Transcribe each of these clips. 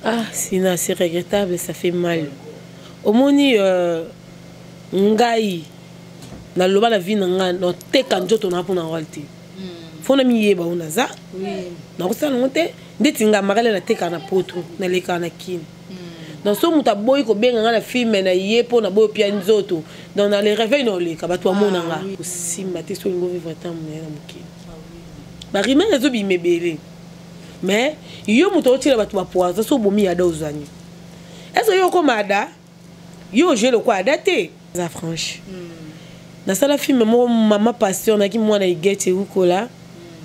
Ah, c'est regrettable, ça fait mal. Au moni ngai na loba la vie nanga no te kanjoto na pona walti. Fona mi yeba ona za. Oui. Na ko sala ngote ndeti nga magala na te kana poto na leka na kin. Dans ce muta boy ko benga na film na yepo na boy pia nzoto. Dans na les réveils no leka ba to amona nga. Si maté so ngo vivre tant na muki. Ba rima na zo bi mebele. Mais yo muto tira ba to ba poaza so bomi ya dozani. Est-ce que yo ko mada yo je le quoi adapté za franche. Na sala film mo mama pasteur na ki mwana igete ukola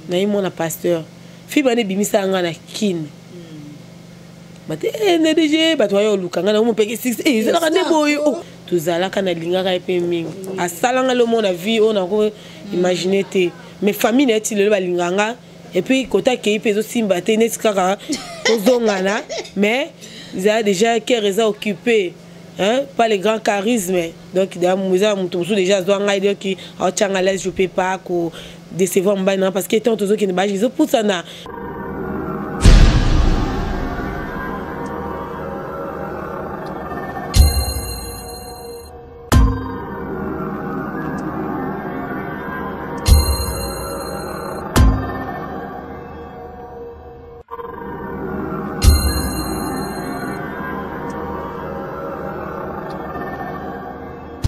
na yi mwana pasteur. Film ane bimisa nga na kin. Bate ne deje batwayo lukanga na mo peke 6 ezala ka deboyo tuzala kana lingaka epe mingi asalanga le monde a vie on a imaginer te mes familles est le balinganga et puis kota ke pezo simba te netikaka ozongana mais ils ont déjà qui est occupé hein pas les grands charismes donc da muza mutu déjà zoanga dire qui a tchanga l'aise je peux pas ko décevoir mbana parce que tant tozo qui ne ba jizo pour ça na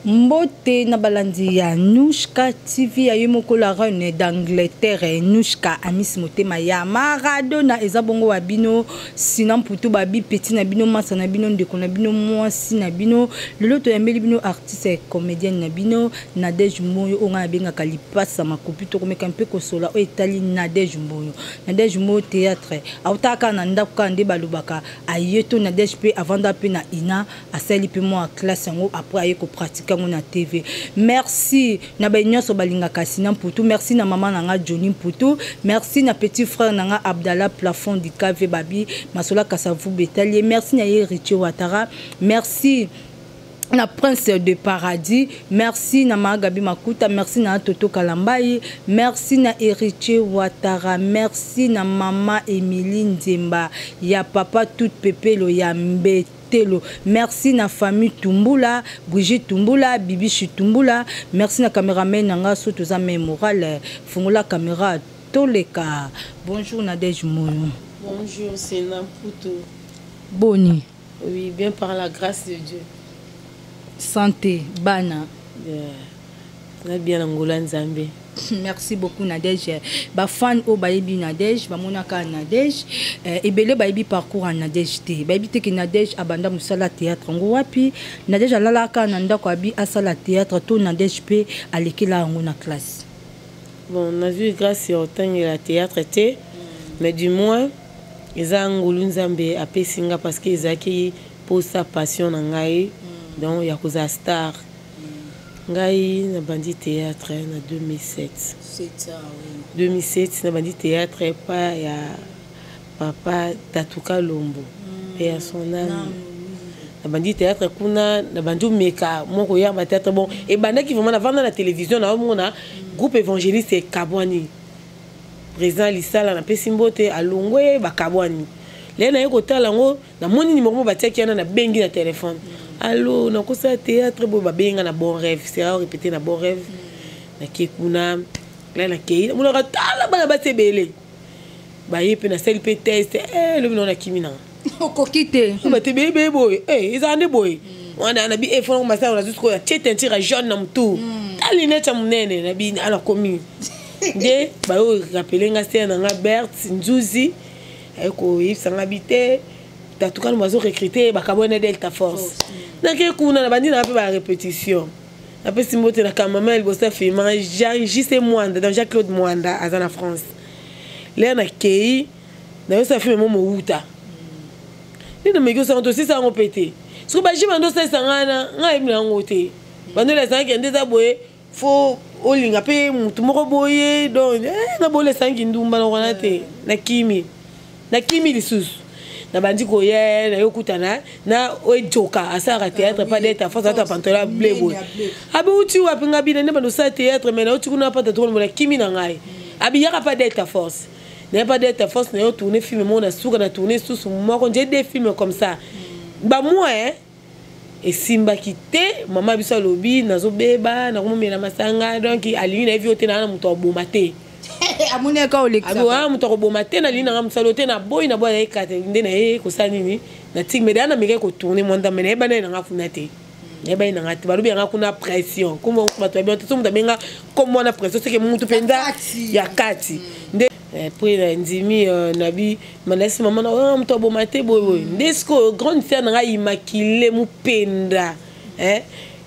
Mbote na balandi ya Nushka TV ya yemokola reine d'Angleterre Nushka Amis Motema ya Maradona ezabongo wa bino sinan putu babi petit na bino masa na bino ndeko na bino mwasi na bino lelo to yambeli bino artiste comédienne na bino Nadège Moyo onga benga kalipasa makopi to komeka mpe kosola o etali Nadège Moyo théâtre autaka na ndako ka nde balubaka ayeto Nadège pe avanda pe na ina asali pe mo classe yango après aye ko pratiquer na TV. Merci na baignoso balinga kasina Mputu, merci na maman nanga Johnny Mputu, merci na petit frère nanga Abdallah Plafond du KV Babi Masola Kasavu Betalier, merci na Héritier Ouattara, merci na Prince de Paradis, merci na Magabi Makuta, merci na Toto Kalambaye, merci na Héritier Ouattara, merci na maman Émilie Nzemba, ya papa tout pepelo ya mbete. Merci na famille Tumbula, Brigitte Tumbula, Bibi Tumbula, merci na caméraman nanga sotoza mémoral, fungula caméra toleka. Bonjour Nadège Moyo. Bonjour, c'est Namputo. Boni. Oui, bien par la grâce de Dieu. Santé, bana. Bien Angola Nzambe. Merci beaucoup Nadège. Ba fan o bayebi Nadège, ba monaka Nadège. Ebele bayebi parcours en Nadège te. Bayebi te ki Nadège abanda musala théâtre ngo wapi. Nadège alalaka na ndako abi asala théâtre to Nadège pe alekela ngo na classe. Bon, on a vu grâce au temps de la théâtre te, mais du moins ils ont Ngulu Nzambe a pesinga parce qu'ils a qui pour sa passion ngai. Donc yakuza star. Ngai na bandi théâtre en 2007. C'est ça oui. 2007 na bandi théâtre pas ya papa Tatuka Lombo et à son âme. Na bandi théâtre kuna na bandi meka moko ya ba théâtre bon et banda qui vraiment avant la télévision na mona groupe évangéliste Kabwani. Président Lisala na pesimbote alongwe ba Kabwani. Lena yeko talango na moni numéro ba tia na bengi na téléphone. Allô, na kosa théâtre bo ba benga na bon rêve, c'est à répéter na bon rêve. Na kekuna, là na kei, mo na tala bana ba sebele. Ba yepe na sel pe test, le bino na kimina. Okokite. Ba te bebe boy, izande boy. Wana na bi efon ma sa na jusqu'au tentira jaune na mtu. Taline cha munene na bi ala komi. De ba yo rappeler nga c'est na Bert Nzuzi. Eko yisanga bité. Tatuka nous avons recruté bakabone Delta Force. Na ke kuna na bandi na pe ba répétition. Na pe simbote na kamama el bossa filma JC Mwanda dans Jacques-Claude Mwanda azana France. Là na kei na yo sa filme mo uta. Ni na mego sa onto si sa on pété. So ba jimando sa sangana ngai mna ngote. Bando la sangi ndeza boye fo olinga pe mutu moko boye donc na bole sangi ndumba na wana te na kimi lisusu. Na bandi ko ye na yokutana na ojoka asara théâtre pas d'être force ata pantola blebo abi uti wa pinga bina ne bando sa théâtre mais na uti kuna pata to mo na kimi na ngai abi yaka pas d'être force n'a pas d'être force n'a tourné film moi on a souka na tourné sous moi quand j'ai des films comme ça bah moi hein et simba quitté maman biso lobby nazo beba na komomela masanga donc ali na vie otena na muto bomate amune ka olekisa abo muto bomate na lina ngam salote na boy na boy ekate nde na ko sanini na tigme dana meke ko tourner monda mena eba na ngafuna te eba ina ngati balubi nga kuna pression kuma bato ba tout muta benga comme na pression c'est que mutu penda ya kati nde puis ndimi nabi manasi maman na muto bomate boy ndesko grande sœur nga immaculée mupenda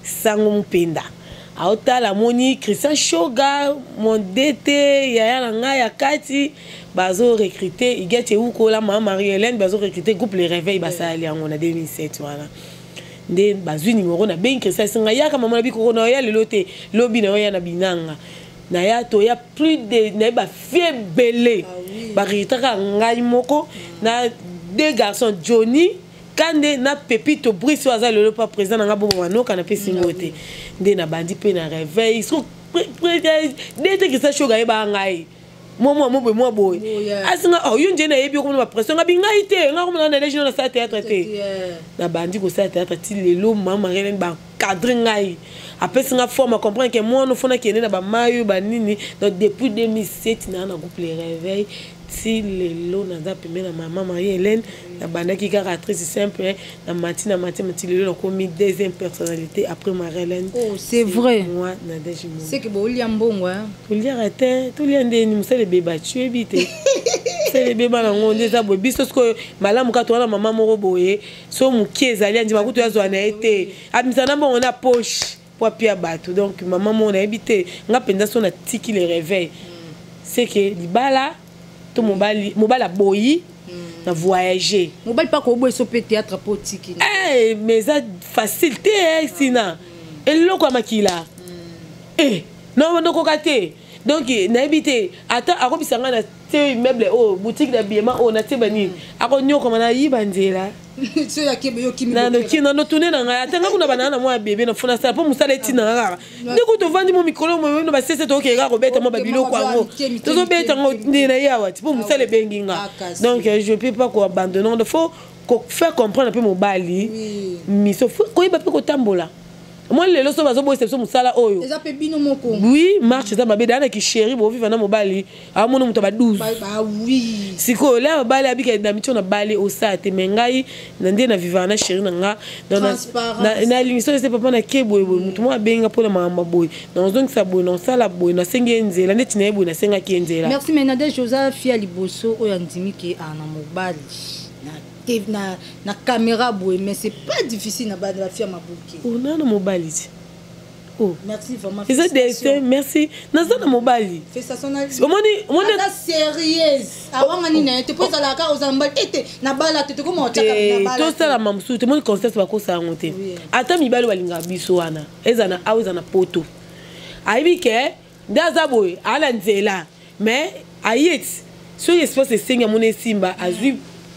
sango mupenda aotala moni Christian Shoga mon DT yaya nga ya kati bazo recruter igete uko la maman Marie-Hélène bazo recruter groupe les réveils basali en 2007 voilà nde bazwi numéro na ben Christian singa yaka maman na biko na ya lelote lobi na ya na binanga na ya to ya plus de na ba fie belé ba ritaka ngai moko na deux garçons Johnny Kande na Pepito Brice waza le pas président na ngabo wano kana pesi ngote nde na bandi pe na réveil so dete ki sa shoga e ba ngai mo boy asinga oh yunje na yebi ko na pression ngabi ngai te ngako na deje na sa théâtre te na bandi ko sa théâtre ti lelo mama Hélène ba cadre ngai apesi nga forme comprendre que moi no fona kene na ba mayo ba nini donc depuis 2007 na groupe les réveils si lelo na za pemena maman Marie-Hélène la bandaki caractéristiques simple na matina lelo na komi deuxième personnalité après Marie-Hélène. Oh c'est vrai moi na deje mo c'est que bo liambongo hein to liarate to liande ni musale beba tu ebite c'est le beba na ngonde za bo biso sko malamu ka to na maman moko boye so mukieza ali andi makuto yazo na ete abisana bongo na poche pour pia bato donc maman mon a habité nga penza so na tiki les réveils c'est que libala to mobala boyi na voyager mobali pas ko boy so pe théâtre politique mais ça facilité sina eloko makila non ko kate donc na habité ata akobisa nga na te immeuble boutique d'habillement na te bani akonyoko na yibanzela so ya kebe yo kimi na no tourner na nga ata nga kuna banana moi bébé na fona ça pour musala etina nga ndiko to vandi mo mikolo mo no ba sese to ke ga ko beta mo ba biloko ango to beta ngo ndina yawa pour musala bengi nga donc je peux pas ko abandonner il faut faire comprendre un peu mon bali mais sauf ko iba pe ko tambola moi les loso bazo boy exception musala oyo eza pe bino moko oui marche ça mabe dana ki chéri bo vivre na mobali amono muto ba 12 ba oui siko la bali abika na micho na bali osate mengai na ndé na vivre na chéri nga na l'émission c'est papa na kebo muto mo abenga pour la mama boy dans donc ça boy non ça la boy na senga nzela ndeti na boy na senga ki nzela. Merci Menade Joseph Fia Liboso oyo ndimi ki ana mobali na caméra boy mais c'est pas difficile na ba fia mabuki on a na mobali oh merci vraiment c'est merci na za na mobali fais ça son ali omoni ta sérieuse awanga ni na te posa la ka ozamba ete na bala te ko mo taka na bala to sala mamsu te mon concept ba ko sa ngote ata mibali walinga biso wana ezana awezana poto aibi ke ndaza boy ala nzela mais ayet so espace singa mon simba azui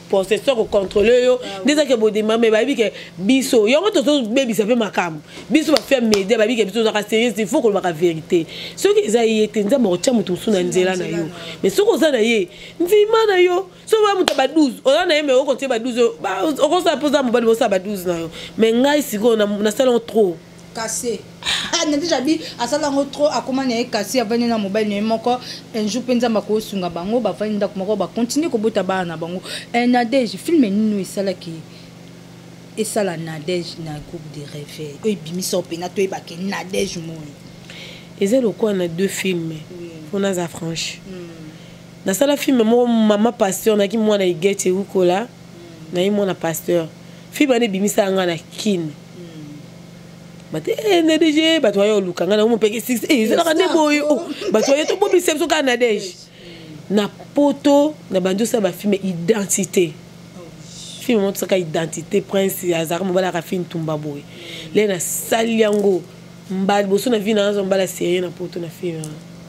possesseur au contrôleur yo déjà que bo demande mais babi que biso yo to baby ça fait makam biso ba faire m'aider babi que biso za sérieux il faut que la vérité ce qui za yete nza mo cha mutu suna nzela na yo mais ce ko za na ye nzima na yo so ba mutu ba 12 o na ye mais o konte ba 12 ba o ko sa posa mo ba 12 na yo mais ngai siko na salon trop cassé na déjà bi asala ngo trop akoma na cassé avani na mobile ne moko un jour penza mako sunga bango ba fani ndak moko ba continuer ko bota bana bango Nadège film ninu esala ki esala Nadège na groupe de réveil e bimiso pe na to e ba ke Nadège mo ezelo ko na deux films fona za franche na sala film mo mama pasteur na ki mwana igete ukola na yi mwana pasteur film ne bimisa nga na kin bate Nadège bato yo lukanga na mo peke 6 ezela ka boyo bato yo to bobi sepso ka Nadège na poto na banjo sa ba film identité film montre ça identité prince azar mo bala ka film tumba boy le na saliango mbali boso na vina zo mbala série na poto na film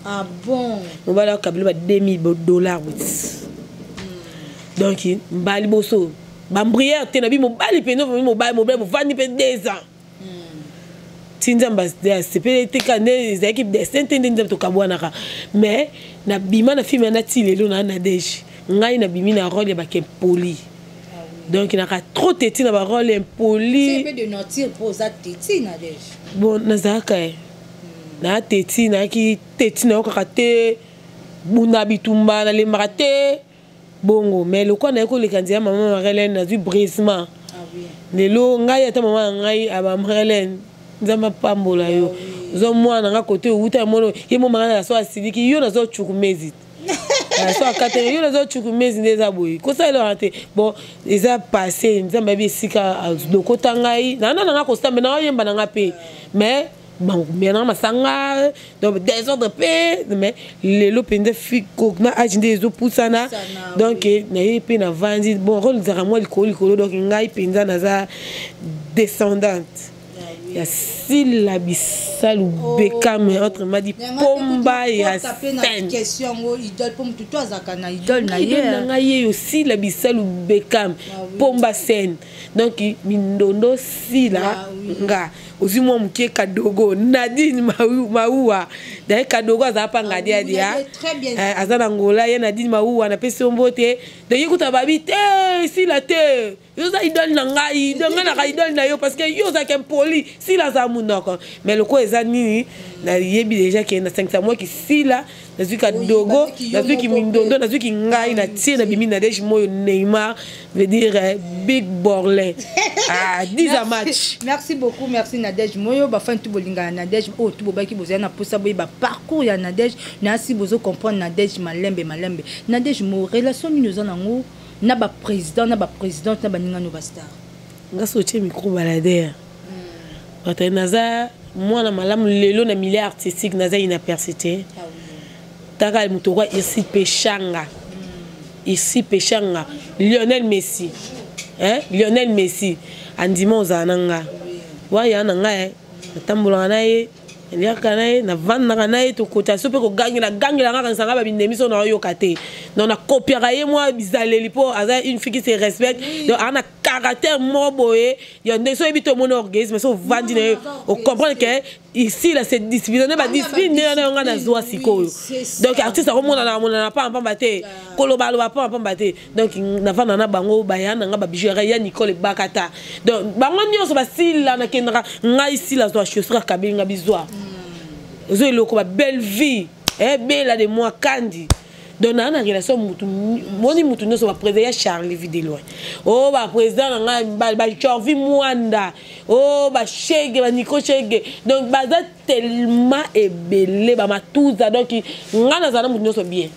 ah bon mo bala ka ba $2000 donc mbali boso ba mbrière te na bi mo bali pe no mo bali mo vandi pe 2 ans tinzamba sepele teka nde ezalaki destin te nde nzambe tokabwanaka mais na bima na filme na ti lelo na Nadège ngai na bimi na rôle ya bakempoli donc naka trop teti na ba rôle impoli c'est peu de notir pour ça teti Nadège bon nazaka na teti na ki teti na okaka te bunda bitumba na lemaka te bongo mais lokwa na ko lekandia maman Marlène na du brisement lelo ngai ata maman ngai aba Marlène nzamba pambola yo zo mwana nga kote uta mono ye mo mangana so asiliki yo na zo chukumezi so akate yo na zo chukumezi ndeza boyi ko sa ile rate bon eza passé nzamba bi sika dokota ngai na nga ko stambe na yemba na nga pe mais bon maintenant masanga donc désordre paix mais lelo pende fiko na aginde ezo pusana donc na yepe na vandi bon rôle za moi likolo donc ngai penza na za descendante ya Sila Bisalu Bekam autrement dit Pomba ya Sten question idole pom tout azakana idole na ye aussi la Bisalu Bekam Pomba Sen donc mindondo Sila nga aussi moi mukie kadogo Nadine Maua d'ailleurs kadogo azapa ngadia dia azana ngola ye Nadine Maua na pesi mbote de yekuta babi te Sila te yo za idole na ngai donc na idole na yo parce que yo za kempoli Sila za munoko mais le ko ezani na yebi déjà que na 500 mois qui Sila na zuka dogo na zuki mindondo na zuki ngai na tie na bimi na Nadège moyo Neymar veut dire big borlin ah 10 à match. Merci beaucoup, merci Nadège moyo ba fin tout bolinga Nadège oh tout bobaki bozana na posa boy ba parcours ya Nadège na si bozo comprendre Nadège malembe Nadège mo relation nous en ngo na ba président na ba présidente na ba ninga no ba star nga soche micro balader Wata naza mwana malamu lelo na milieu artistique naza inapercité taka mutokwa ici pechanga Lionel Messi Lionel Messi andima ozananga waya nanga natambola naye eliaka naye na vanda naye to kota so pe ko gangela ngaka nsanga ba bindemiso na yo kate donc na copiera ye moi bizaleli po aza une fille qui se respecte donc ana caractère moboye yo ndeso ebito mon orgasme so vandi na o comprendre que ici là c'est discipline ba discipline na nga na zoa sikoyo donc artiste ko mona na pa mbate koloba lo pa mbate donc na vanda na bango bayana nga ba bijouer ya Nicole Bakata donc bango nyonso ba sila na kendra nga ici là zo chaussure kabinga bizwa zo eloko ba belle vie belle de moi kandi donc na relation mutu nyonso ba président Charlie Videloin oh ba président nga ba Chorvi Mwanda oh ba Chege ba Nico Chege donc baza tellement ebele ba matuza donc nga na zana mutu nyonso bien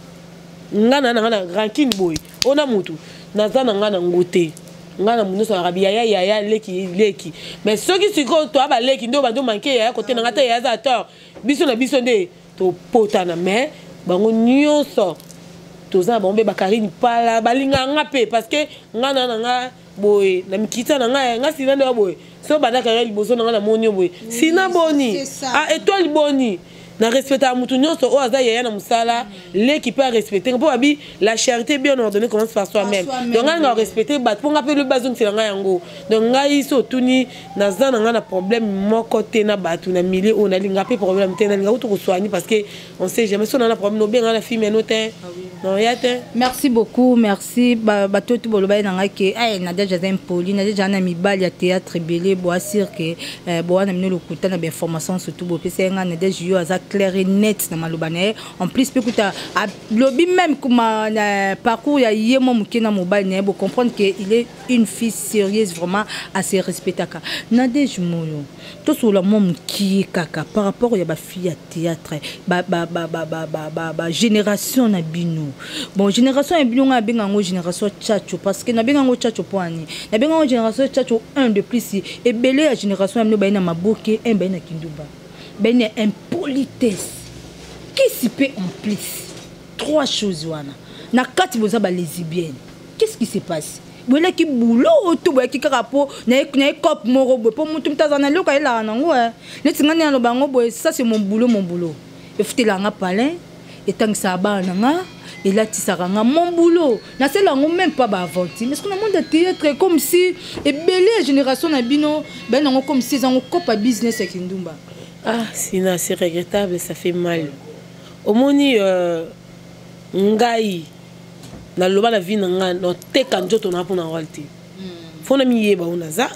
nga na ranking boy ona mutu na zana nga na ngote nga na mutu so arabi ya leki mais ceux qui siko to ba leki ndo ba do manquer ya côté na ngata ya za tort biso na biso nde to potana mais bango nyonso toza bombe bakarine pala balinga nga pe parce que nga na boy na mikita na nga sina ndo boy so bana karel bozo na nga na monyo boy sina boni ah étoile boni na respecter mutu nyonso o aza yaya na musala l'équipe peut respecter pour abi la charité bien ordonnée commence par soi-même donc nga respecter bat pour nga pe le bazon c'est nga yango donc nga iso tuni na za na nga na problème moko te na batu na milieu on a linga pe problème te na linga to ko soigner parce que on sait jamais si on a problème no bien nga na fille mais no te non yate merci beaucoup merci bato tout boloba na nga ke ay na déjà impoli na déjà na mibali ya théâtre belé bo assure que bo na mino lokuta na bien formation surtout bo pese nga na déjà yo aza clair et net na malobane en plus peut kuta lobby même comme parcours ya yemo mukena mobile ne bo comprendre que il est une fille sérieuse vraiment à se respecter ka Nadège moyo to sur la mom qui kaka par rapport ya ba fille ya théâtre ba génération na bino bon génération ya bino nga benga ngo génération tchacho parce que na benga ngo tchacho poani na benga ngo génération tchacho un de plus et belé ya génération ya ba na maboke un ba na kinduba ben impolitesse qui s'y peut en plus trois choses wana na kati boza ba lesbienne qu'est-ce qui se passe voilà qui boulot tout ba ki karapo na cop moro po mutu mtazana loka ila nango ne tingani ya lobango boy ça c'est mon boulot il faut te langa palin etangisaka bana na nga elatisaka nga mon boulot naselango même pas baaventi mais ce qu'on a monde de théâtre comme si ebele génération na bino ben nango comme si ezango kopa business ya kindumba. Ah sinon c'est regrettable, ça fait mal. Omoni ngai na loba la vie na nga no teka njoto na pona walti fona mi yeba una za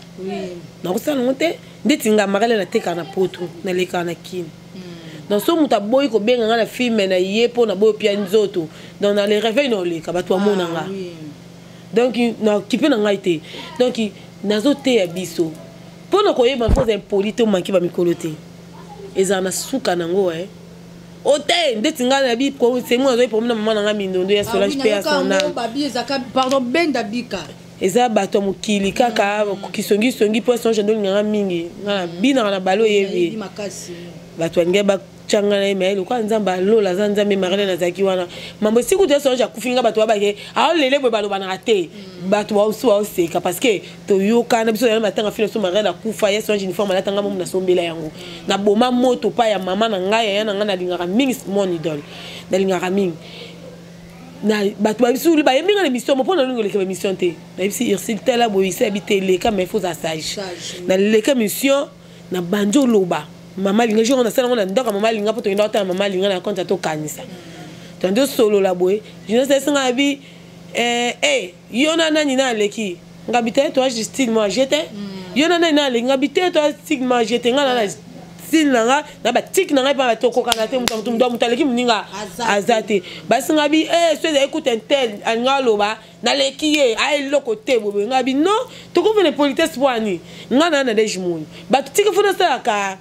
na kusala ngote ndeti nga magale na teka na poto na leka na kin dans so muta boy ko benga nga na film na yepo na boy pia nzoto dans les réveils no leka batwa mona nga donc na kipe na ngai te donc nazo te ya biso pona ko yeba ko za impolite manki ba mikolote ezana suka nango Ote, ndeti nga na bi ko c'est moi zo problème maman na mindondo ya Solange pe asona. Pardon ben dabika. Eza bato mukili kaka kisongi songi poisson jendo nga mingi. Na bina na balo yebi. Bato ngeba changa na email ko nzamba lola zanza me marele na zaki wana. Mambo siku te sonja kufinga bato babake. A lele bo balo bana raté. Bato wa usu wa oseka parce que to yoka na biso ya matanga filo so marele kufa ya sonja uniforme la tanga mo na sombela yango. Na boma moto pa ya mama na ngai ya na nga na lingaka mingi mon idole. Na lingaka mingi. Na bato babisu ba yeminga na mission mo pona lingo leka mission te. Na bisi irsil tela bo isi habiter leka mais faut ça sage. Na leka mission na banjo loba. Maman linga jour on a ça on a ndaka maman linga poto nda ta maman linga na konta to kanisa. Tando solo la boy. Je ne sais pas bi yona nani na leki. Ngabite toi je style moi j'étais. Yona nani na leki ngabite toi style moi j'étais ngana na style nga na ba tik nga pa to ko kana te mutu ndo mutaleki mninga azate. Basi ngabi so écoute un tel ngalo ba na leki ye ai loko te bobe ngabi non to ko vene politesse poani. Ngana na dejimoni. Ba tik fona ça ka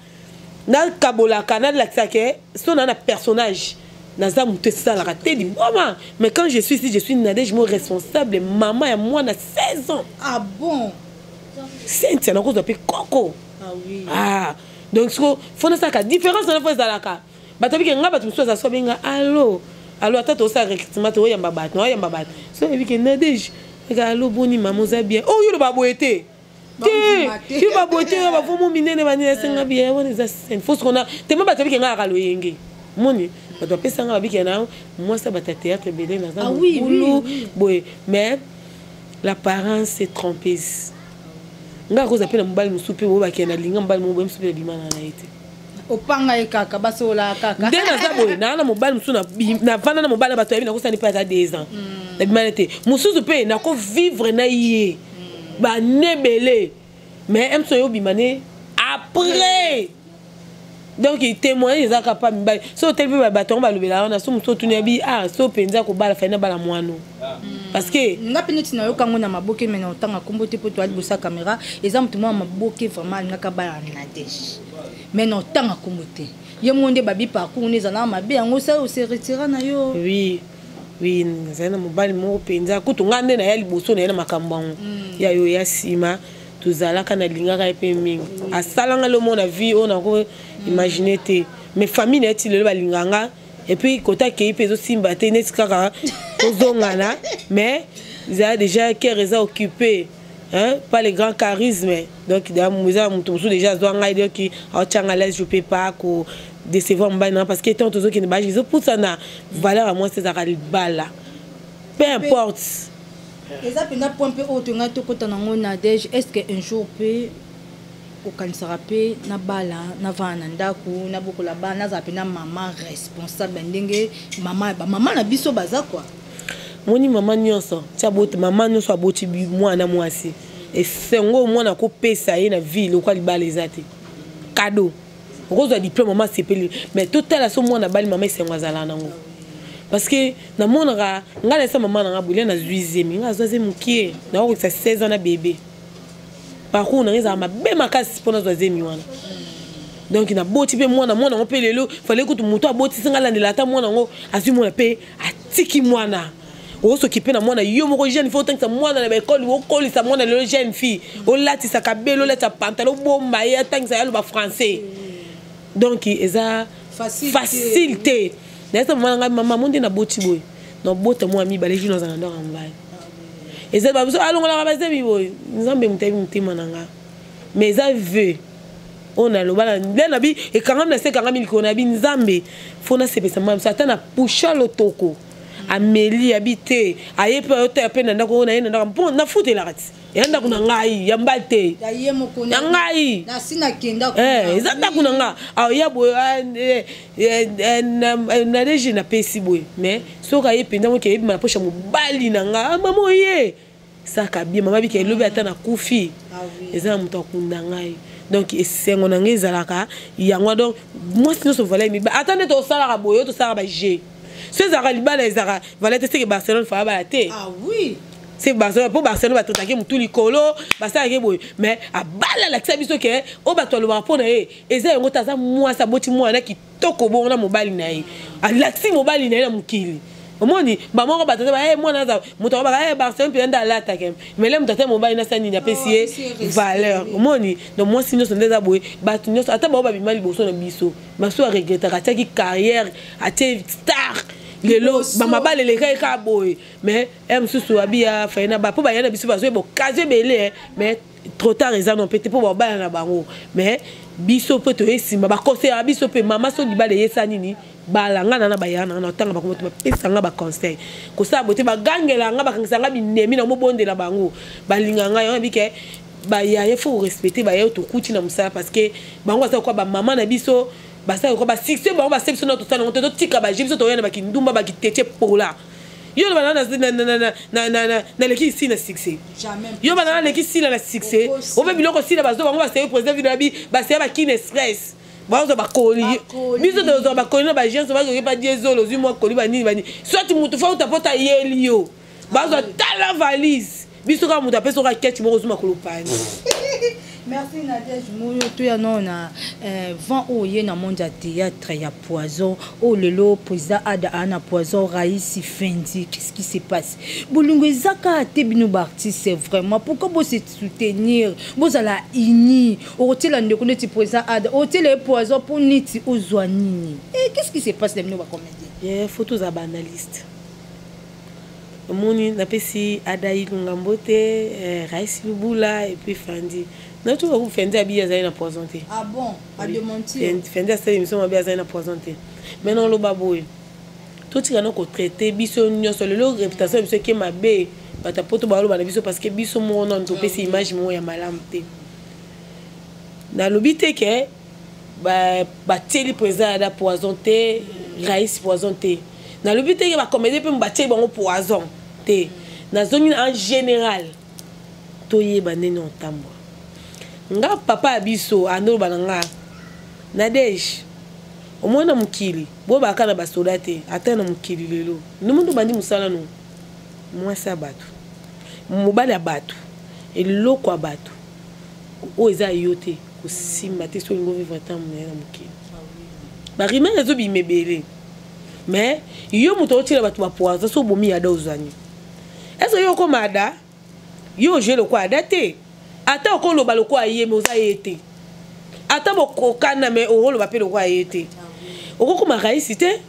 na kabola canal la tsake son na personnage naza mutu ça la raté di maman mais quand je suis ici je suis Nadège mon responsable maman et moi na 16 ans. Ah bon c'est un cause de coco. Ah oui ah donc faut ça ka différence na fois za ka batabi ke nga batu so za so benga allo ata to ça recrutement to yamba bat no yamba bat so ebi ke Nadège ga allo boni maman za bien oh yo ba boete tu vas boiter va vous miner ne bani senga bien on est ça faut qu'on a tellement bato bi nga kalo yenge moni bato pesa nga bi na moi ça bata théâtre belé na ça boy mais l'apparence c'est trompeuse nga ko za pena mbali musupe bo ba kena linga mbali mo bo musupe bimana na ite opanga e kaka basola kaka ndena za boy na mobali musu na vana na mobali bato yabi na ko sani pas à 2 ans na bimana te mususu pe na ko vivre na yé ba nebelé mais aime so bimane après donc il témoigne les capable ba so tel pe ba baton ba lobela on a so muso tuni bi so penza ko bala fa na bala mwano parce que nga peneti na yo kango na maboke mais na otanga kombote po to ali bosa caméra exemple moi maboke vraiment nga ka bala na Nadège mais na otanga kombote ye monde babi parcours neza na mabe yango ça o se retira na yo oui oui nzana mobali mo penza kutunga nde na ya liboso na makambo ya yo ya sima tuzala kana lingaka epe mingi asalanga le monde a vie on a imaginer te mais famille net le balinganga et puis kota ke ipezo simba te net kaka ozongana mais ils a déjà qui est occupé hein pas les grands charismes donc da muza mutusu déjà zonga dire qui a tchanga l'aise je peux pas ko décevoir mbana parce que tant tous qui ne ba ils pour ça na valeur à moi c'est ça bala peu importe eza pena point pe otonga to kota nango Nadège est-ce que un jour peut au kanisara pe na bala na vana ndaku na bokola bana za pena maman responsable ndenge maman na biso baza quoi moni maman nyonso tia bote maman nyonso aboti mwana mwasi et sengo mwana ko pesa ye na ville kwa libala ezate cadeau okozwa diplôme maman sepeli mais total so mwana bali maman sengo azala nango parce que na monaka ngala sa maman na bouler na 8e nga zoze mukie na ko 16 ans na bébé par contre na ma be makasi pona zoze mi wana donc na boti pe mwana ngo pe lelo fallait que tout muto aboti singa la ndela mwana ngo azu mwana pe atiki mwana o so kipe na mwana yo moko jeune faut tant que mwana na école o koli sa mwana le jeune fille o lati sa kabelo lati sa pantalon bomba ya tant que ça ba français donc eza facilité nessa maman monde na boti boy no bota mo ami bale jino za ndora mbaye eza ba so alongola ba zemi boy nzambe mutabi mutima nanga mais ça veut on a le bala ndena bi et quand même c'est quand même qu'on a bi nzambe fona sepesa mam satan a pusha lotoko ameli habité aye pe hôtel pe nanda ko na yena bon na foute la rat yanda kuna ngai ya mbate ya ye moko na ngai na sina kenda ezata kuna nga ya bo na reji na pesi boy mais soka ye penda mo ke ma pocha mobali na nga mama ye saka bien mama bi ke lobi ata na kufi ezana muto akunda ngai donc esengo na ngai ezalaka yango donc moi sinon so valait mi attendez to sala ka boyo to sala ba g ces arabes les arabes valait c'est que Barcelone fa ba té ah oui c'est Barcelone pour Barcelone va traquer mutu likolo basa ke boy mais a bala la biso ke o ba to lo ba pona eza yango taza moi sa boti moi na ki toko bo na mobali na ye a laxi mobali na ye na mukili omoni ba moko batata ba moi na za muto ba Barcelone puis nda la attaque mais là muto mobali na sani na pesier valeur omoni donc moi sinon c'est déjà boy ba tunyo ata ba bimali boso na biso maso a regretter ata ki carrière ate star lelo ba mabale le kai ka boy mais msusu abia faina ba po ba yana biso ba zo bo kaze belé mais trop tard ils en pété pour ba na bango mais biso peut to esima ba conseil biso pe mama so di ba le yesa nini balanga na bayana na tanga ba ko to pesa nga ba conseil ko sa bote ba gangela nga ba kangisa binemi na mo bondela bango balinga nga yo bike ba ya il faut respecter ba yo to kuti na musala parce que bango sa ko ba mama na biso basa ko ba succès ba ba sepso na to sana to tika ba jimso to yana ba kindumba ba kitete pola yo ba na leki ici na succès yo ba na leki ici na succès o be biloko si na ba zo ba se président vidéo bi ba se ba kin stress ba zo ba koli biso to zo ba koli na ba gens ba ko pas diezolo zu mo koli ba ni soit mutu fa utapota yeli yo ba zo tala valise biso ka mutu apeso ka keti mo zo makolo pani. Merci Nadia Jumoyo, tu as non vent au yé na monde théâtre ya poison oh lelo président Ada Ana poison Raïsi Fendi qu'est-ce qui se passe bolungo zaka te bino artiste c'est vraiment pourquoi vous se soutenir vous ala ini otela ndeko neti président Ada otela poison pour neti ozwanini et qu'est-ce qui se passe bino ba comédien yeah photos à banaliste moni na pesi Ada Ilungambote Raïsi Lubula et puis Fendi. Non, tu vas vous faire des billets à poisonner. Ah bon, à démentir. Faire des émissions à billets à poisonner. Maintenant, le baboué. Tout ce qui est traité, biso n'y a seul le réputation de ce qui m'a bé. Bah ta pote balo bah biso parce que biso mon nom to pesi image mon ya malamte. Na lobité que bah teli présent à poisonner, Raïs poisonner. Na lobité que bah comédie peut m'battre bon poison. Té. Na zone en général. Toye banene en tambo. Nga papa abiso ando bananga Nadej omona mukili bo bakana basoda te ata na mukili lelo numundu bandi musala no mwasa batu mobali ya batu eloko ya batu o eza yote kosimba te so lingo vivre tant na mukili ba rima ezo bi mebele mais yo muto otira batu ba poaza so bomi ya dozani ezo yo ko mada yo je le kwa date ata ko lo baloko aye me oza yete ata bokokana me o lo bapelo kwa yete okoko maraisi te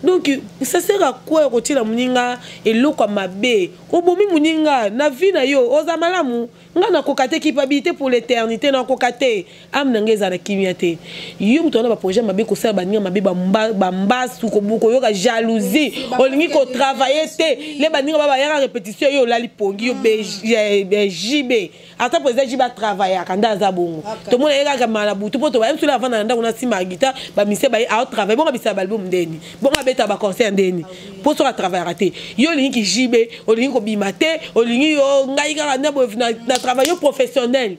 donc ça sert à quoi ko tila muninga eloko mabe obomi muninga na vie na yo oza malamu nga na kokate culpabilité pour l'éternité na kokate am na ngeza na kimiate yo mutona ba projet mabe ko sala baninga mabe ba mbasu ko buko yo ka jalousie olingi ko travailler te le baninga ba ya répétition yo la lipongi yo JB ata président jiba travailler akanda za bongo to mona eka ka malabu to poto ba msula avana nda kuna sima gita ba mise ba a travailler bonga bisa balbum ndeni bonga beta ba concert ndeni po so travailler raté yo lingi JB olingi ko bimate olingi yo ngai ka na travail professionnel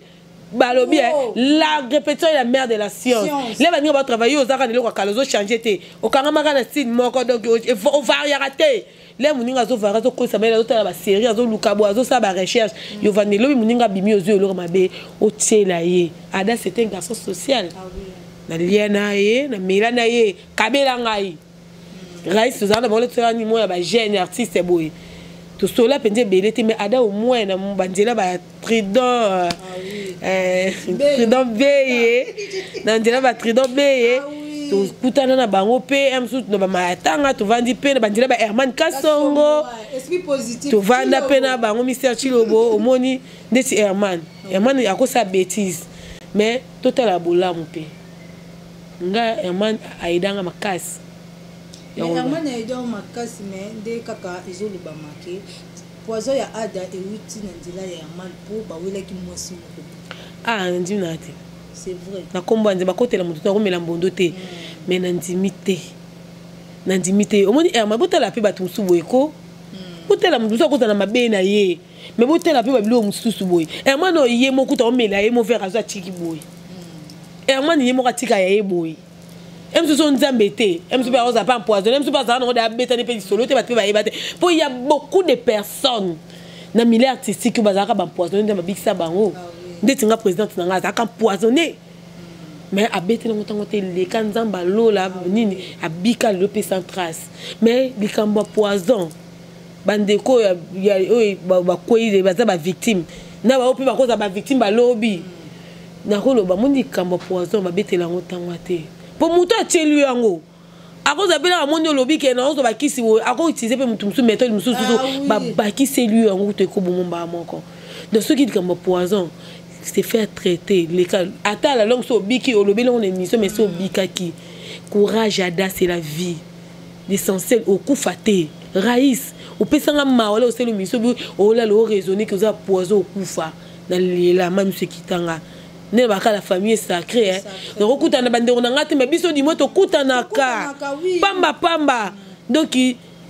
balobi la répétition est la mère de la science les banni va travailler aux arts de l'eau kalozo changer te au karama kana style moko donc on va rater les muninga zo vara zo ko sabela zo tala ba série zo lukabo zo sa ba recherche yo vanelo muninga bimi ozo lo mabe o tiela ye Ada c'est un garçon social na liena ye na milana ye kabela ngai Raïs zana ba le tsani mo ya ba jeune artiste boy tout cela pendant belete mais Ada au moins na mbandela ba trident trident beye na ndela ba trident beye to kutana na bango pe msu no ba matanga to vandi pe na bandela ba Herman Kasongo esprit positif to vanda pe na bango Mr Chilobo omoni ndeti Herman akosa bêtise mais total a bolamu pe nga Herman aidanga makasi Herman aidanga makasi mais nde kaka ezoluba make poison ya ada ewuti na nzela ya Herman po bawelaki mwasi moko ah ndina te c'est vrai na kombo nze bakotela mutu na komela mbondo te mais na ndimi te omoni Herman botala pe batu musubu eko botala mutu akota na mabe na ye mais botala pe babilo mususu boy Herman oye moko ta omela ye mo faire azo chiki boy Herman ye moko atika ya ye boy emsusu nzambe te emsusu pa oza pa empoisonné emsusu pa za na da betani pe solo te batu ba yebate po il y a beaucoup de personnes na milieu artistique bazaka ba empoisonné ndamba bikisa bango ndeti nga président na nga azaka empoisonné mais abeteli ngo tango te leka nzamba lola nini abika lope sans trace mais likambo poison bandeko ya ba koyi baza ba victime na ba opi ba koza ba victime ba lobby na koloba mundi likambo poison babetela ngo tango te po muto atelu yango akoza bela amondi lobby ke na ozo bakisi wo ako utiliser pe mutu musu méthode musu ba bakisi lui yango to ko bomba moko de ceux qui likambo poison c'est faire traiter les cas ata la langue so biki o lobby on émission mais so bikaki courage ada c'est la vie l'essentiel au coup faté raïs au pesanga mawala o selo miso o la lo raisonner que ça poison au kufa dans la même ce qui tanga ne baka la famille sacrée hein donc kutana bandero na ngate mais biso di moto kutana ka pamba donc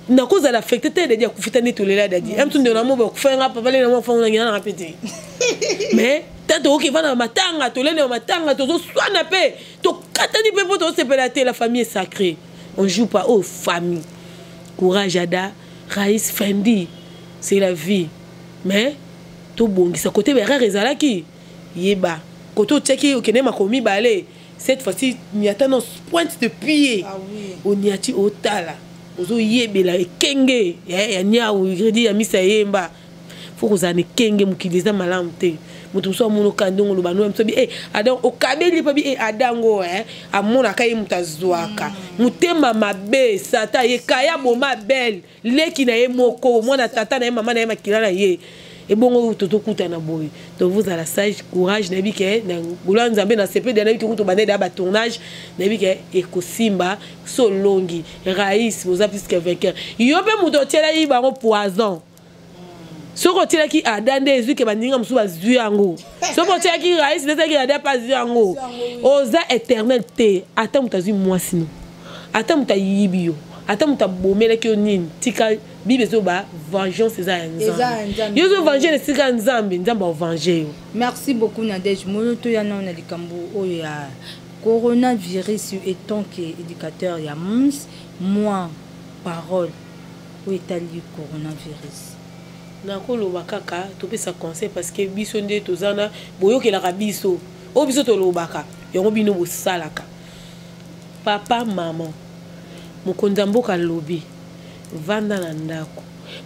na cause à l'affecté te de dia kufitani tolela dadi mtunde na mo ba kufanga papa le na mo fanga ngina na répéter mais tanto oki vana matanga tolele matanga tozo swana pe to katani pe poto sepelate la famille sacrée on joue pas aux familles courage ada Raïs Fendi c'est la vie mais to bongi sa côté berre ezalaki yeba koto tcheki okene makomi balé cette fois-ci n'y a pas pointe de pied on y a ti otala ozo yebela ekenge ya nyau gredi ya misa yemba faut que ça ne kenge mukiliza malamte mutu so muno kandongo lo banu msobi adam okabeli pabi adango amona kai mutazwaka mutema mabe sata ye kaya boma belle leki na ye moko mona tata na ye mama na ye makila na ye et bon toto kuta na boy donc vous à la sage courage na bike na bulanza be na CP de na bike kuto bande da ba tournage na bike ekosimba so longi Raïs vous a plus que vainqueur yo pe muto tela yi bango poison soko tela ki adande ezu ke bandinga musu bazui yango soko tela ki Raïs de ki ada pas yango oza éternel te ata mutazi mwasino ata mutayibio ata mutabomela ki onini tika bibezo ba vengeance eza nzambe yozo venger le sika nzambe nzamba venger yo. Merci beaucoup Nadège moto ya na likambo oyo ya coronavirus étant que éducateur ya mons moi parole o etali coronavirus na koloba kaka topesa conseil parce que biso nde tozana boyokelaka biso o biso tolobaka yango bino bosalaka papa maman mokonzi mboka lobi vanda na ndako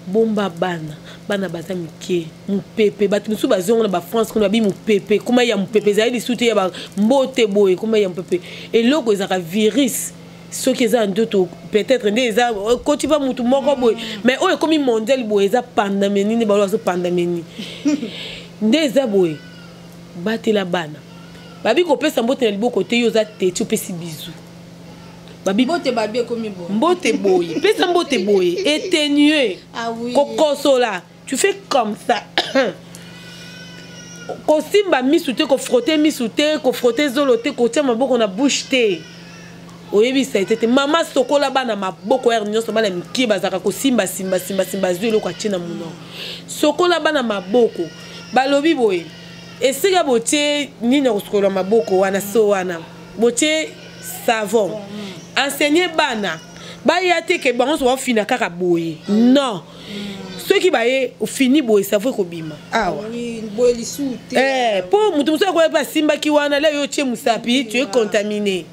bomba bana baza mike mupepe batu musu bazongo na ba France kuna bi mupepe kuma ya mupepe zaidi suti ya ba mbote boy kuma ya mupepe eloko ezaka virus soki eza ndoto peut-être nde eza koti ba mutu moko boy mais oyo komi mondial boy eza pandémie ni ba lozo pandémie nde eza boy batela bana babi ko pesa mbote na liboko te yo za te tu pesi bizu babi mbote babi komi bo mbote boy pesa mbote boy étenuer kokosola tu fais comme ça ko simba misute ko frotter misute ko frotter zolote ko tia maboko na bouche te oyebi ça été mama sokola bana maboko er nyonso bana miki bazaka ko simba zuelo kwa tina muno sokola bana maboko balobi boy esika botie nini kosokola maboko wana so wana botie savon enseigner bana baya te ke bango so wa fina kaka boye non ceux qui baye fini boye savon ko bima awa boye lisute pour mutu muso ko pa simba ki wana la yo tie musapi tu es contaminé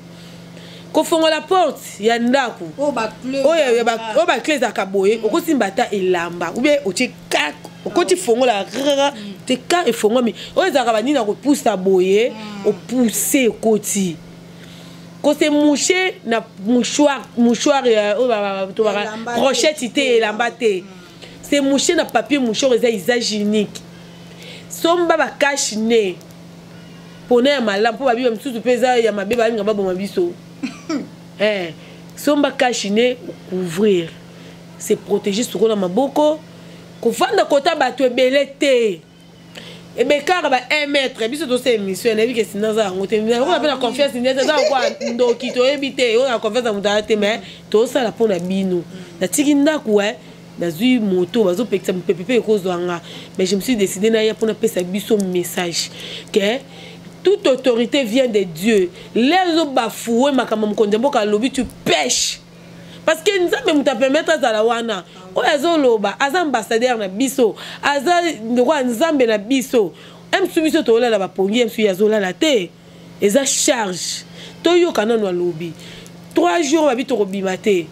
ko fongo la porte ya ndako o ba clé za kaboye o ko simba ta elamba ou bien o tie kak o ko ti fongo la te ka e fongo mi o za ka bani na ko pousse boye o pousser koti ko se moucher na mouchoir brochette ité elamba te c'est moucher na papier mouchoir eza usage unique somba ba cache ne pona ya malamu po babi msusu peza ya mabeba nga babo mabiso somba kashine couvrir c'est protéger ce qu'on a maboko ko fanda kota bato ebele te ebekara ba 1 mètre biso to se émission na bike sinaza ngote on appelle la confiance ni ça quoi ndoki to ebite on a confiance muta te mais to sala pona bino na tiki ndaku na zui moto bazo pekisa pepepe kozwanga mais je me suis décidé na ya pona pesa biso message que toute autorité vient de Dieu. Les autres bafoués makamam kondemboka lobi tu pêches. Parce que nous avons te permettre à la wana. O azoloba, aza ambassadeur na biso, aza ndwa nzambe na biso. Emsu biso to la ba pongi, emsu yazola la te. Eza charge. To yo kana no lobi. 3 jours ba bito robimate.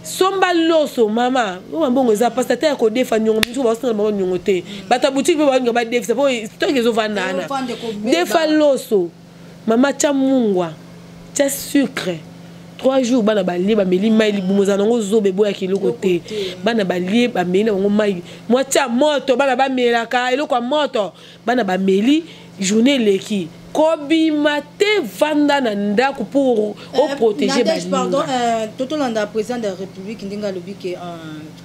Somba loso mama, o mbongo za pastateur ko defa nyongo biso ba sala ba nyongo te. Bata boutique ba nga ba defa, po to kezo vanana. Defa loso. Mama cha mungwa. Cha sucre. 3 jours bana balie ba meli mai libumoza nango zobe boya kiloko te. Bana balie ba meli nango mai. Moi cha moto bana ba melaka eloko moto. Bana ba meli journée leki. Kobi mate vanda na ndako pour protéger ba. Pardon, Totolanda président de la République ndinga lobi ke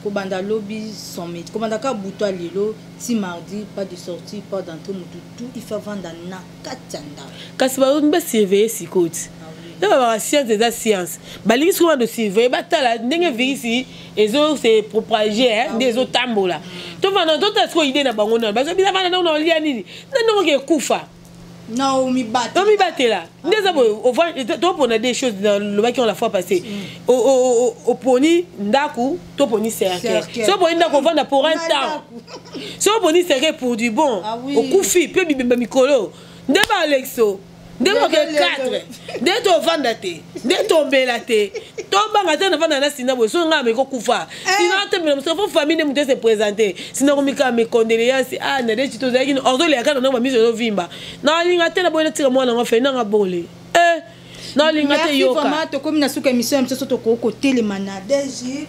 kobanda lobby summit. Kobanda ka buto lelo ti mardi pas de sortie, pas d'entrée tout il fait vendre na katanda. Kasi ba mbe surveiller sikoti. La science des sciences. Balingi souvent de surveiller batala ndenge virisi ezo se propager des autres tambola. To vana d'autres ko idée na bango na. Bazo bila vana na on lia nini. Ndongo ke kufa. Non, mi batte. Non, mi batte là. On a des choses dans le bac qui ont la fois passé. Au poni, ndaku, to poni cercle. So poni ndaku, on vend pour un temps. So poni cercle pour du bon. Au koufi, peu bibimba mikolo. Ndeba Alexo. Ndeba ke 4. Ndeba to venda te. Ndeba to mbela te. To banga te na venda na sina bo. So nga me ko kufa. Sinon te me so famille mu te se présenter. Sinon ko mika me condoléances. Ah na de chito zaki ordo le akana na ba miso no vimba. Na linga te na bo na tira mwana nga fe na nga bole. Non, l'ingate yoka. Vraiment, to comme na suka émission même so to ko côté manadège.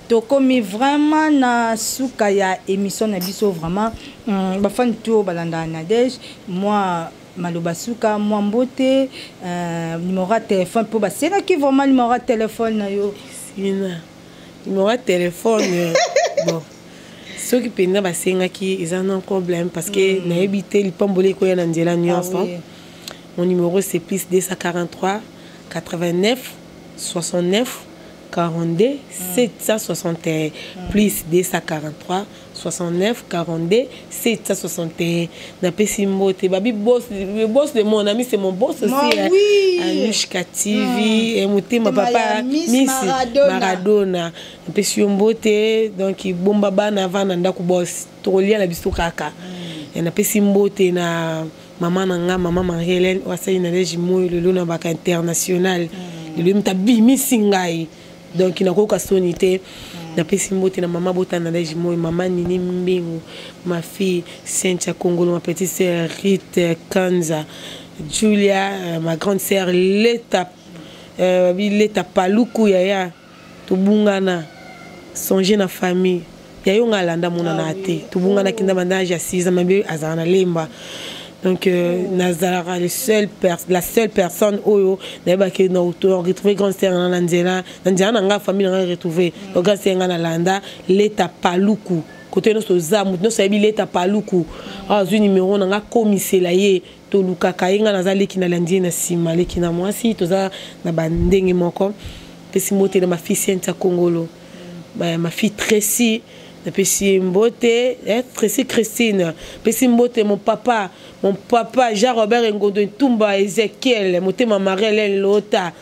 To comme vraiment na suka ya émission na biso vraiment ba fan tour balanda nadège. Moi Malobasuka, moi mbote numéro de téléphone pour ba c'est là qui vraiment numéro de téléphone na yo. Numéro de téléphone bon. Ceux qui peinent ba senga qui ils ont un problème parce que na habité le pambole ko ya na ndela nuance. Mon numéro c'est plus 243 89 69 42 761 plus 243 69 42 761. Na pesimbo te babi boss de mon ami c'est mon boss aussi Anushka TV et motema papa Miss Maradona. Na pesimbo te donc bomba bana vana ndako boss tolia na biso kaka. Na pesimbo te na maman nanga maman Marie-Hélène wasai na lejimo le lona baka international le mta bimi singai donc ina ko kasonité na pesimbote na maman bota na lejimo maman Nini Mbingu ma fille Cynthia Kongolo ma petite sœur Rite Kanza Julia ma grande sœur Leta Paluku yaya tubungana songer na famille yayo ngalanda mona na te tubungana kinda bandage ya 6 ans mabe azana lemba. Donc, Nazara, la seule personne où on a retrouvé grand sœur en Nanzela. Nanzela, on a famille retrouvé. Donc, grand sœur en Alanda, l'État Paluku. Côté notre zam, nous sommes l'État Paluku. Ah, ce numéro, on a commissaire là, Toluka Kainga, Nazali qui n'a l'Indien, na Simale qui n'a moi si, tout ça, na bandenge moko. Pesimote de ma fille Cynthia Kongolo, ma fille Tracy. Pessi Mbote, Tracy Christine, Pessi Mbote, mon papa Jean-Robert Ngondo Tumba Ezekiel, Motema Marelle Lota,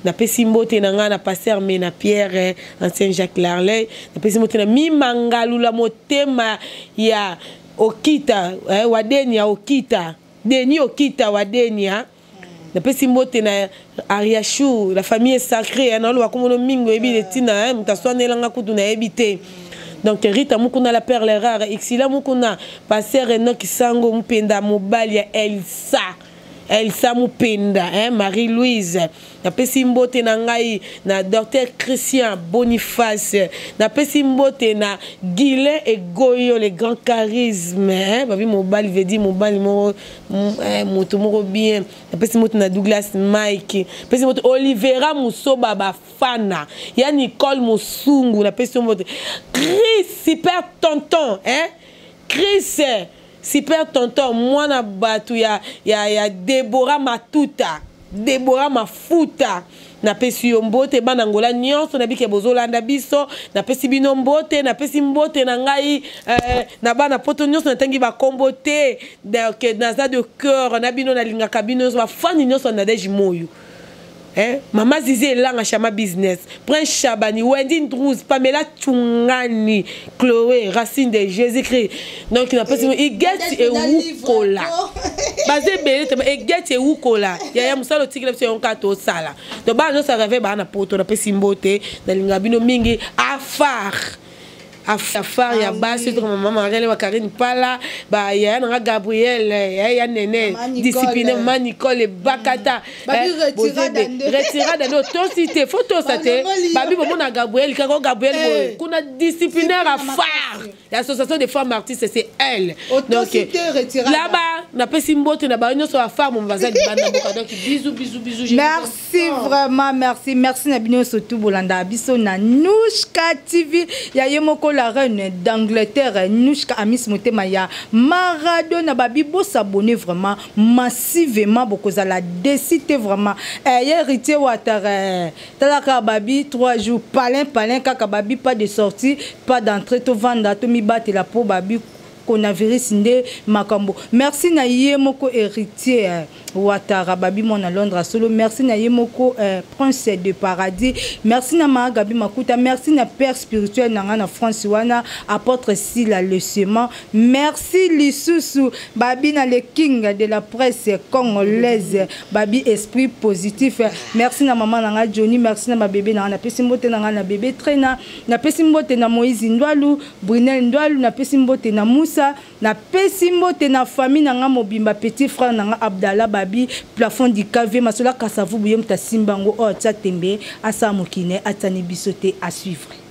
na Pessi Mbote nanga na pasteur Mena Pierre, ancien Jacques Larley, na Pessi Mbote na Mimangalu la Motema ya Okita, Wadenia Okita, Deni Okita Wadenia. Na Pessi Mbote na Ariachou, la famille sacrée, na lo akomono mingo ebi letina, mutaswane langa kutu na ebite. Donc Rita mukuna la perle rare, Xila mukuna passer Enoch Sango mpenda mobali ya Elsa. Elsa Mupenda, Marie-Louise, na pesi mbote na ngai na docteur Christian Boniface, na pesi mbote na Guilain et Goyo, le grand charisme, babi mobali veut dire mobali moto moko bien, na pesi mbote na Douglas Mike, pesi mbote Olivera Musoba Bafana, ya Nicole Musungu, na pesi mbote Chris super tonton, Chris super tonton, moi na batu ya Deborah Matuta, Deborah Mafuta, na pesi yombote banangola nyonso na bike bozolanda biso, na pesi bino mbote, na pesi mbote na ngai na bana poto nyonso na tangi ba kombote, donc naza de cœur na bino na lingaka bino ba fani nyonso na deji moyo. Mama Zizi Elanga Chama Business, Prince Chabani, Wendy Ndrouz, Pamela Tungani, Chloé, Racine de Jésus-Christ. Donc il n'a pas il get et Wukola. Basé belé, il get et Wukola. Il y a un seul ticket sur un kato sala. Donc bah nous ça rêve bah na poto na pesi mbote na lingabino mingi afar. Afar ya basi to maman Marlène Wakarine Pala ba ya na Gabriel ya nene discipliné maman Nicole Bakata retirada no tosité photo saté babi bomo na Gabriel kako Gabriel kuna disciplinaire afar l'association des femmes artistes c'est elle donc là-bas na pesi mbote na ba nyonso afar mon bazali banda boka donc bisous merci vraiment merci na bino surtout bolanda biso na Nushka TV ya yemoko la reine d'Angleterre, Nushka Amis Motema ya Maradona babi bo s'abonner vraiment massivement beaucoup à la décité vraiment héritier water talaka babi 3 jours palin kaka babi pas de sortie pas d'entrée to vanda to mi battre la peau babi coronavirus nde makambo. Merci na yemoko héritier Ouattara babi mon à Londres solo. Merci na yemoko prince de paradis. Merci na Magabi Makuta. Merci na père spirituel na France wana apôtre Sila le Sement. Merci Lisusu babi na le king de la presse congolaise babi esprit positif. Merci na maman na Johnny. Merci na ma bébé na pesi mbote na bébé Trena na pesi mbote na Moïse Ndwalu Brunel Ndwalu na pesi mbote na Moussa na pesi mbote na famille na mobimba petit frère na Abdallah babi plafond du cave masola kasavu buyem ta simbango o tsa tembe asa mokine atani bisote à suivre.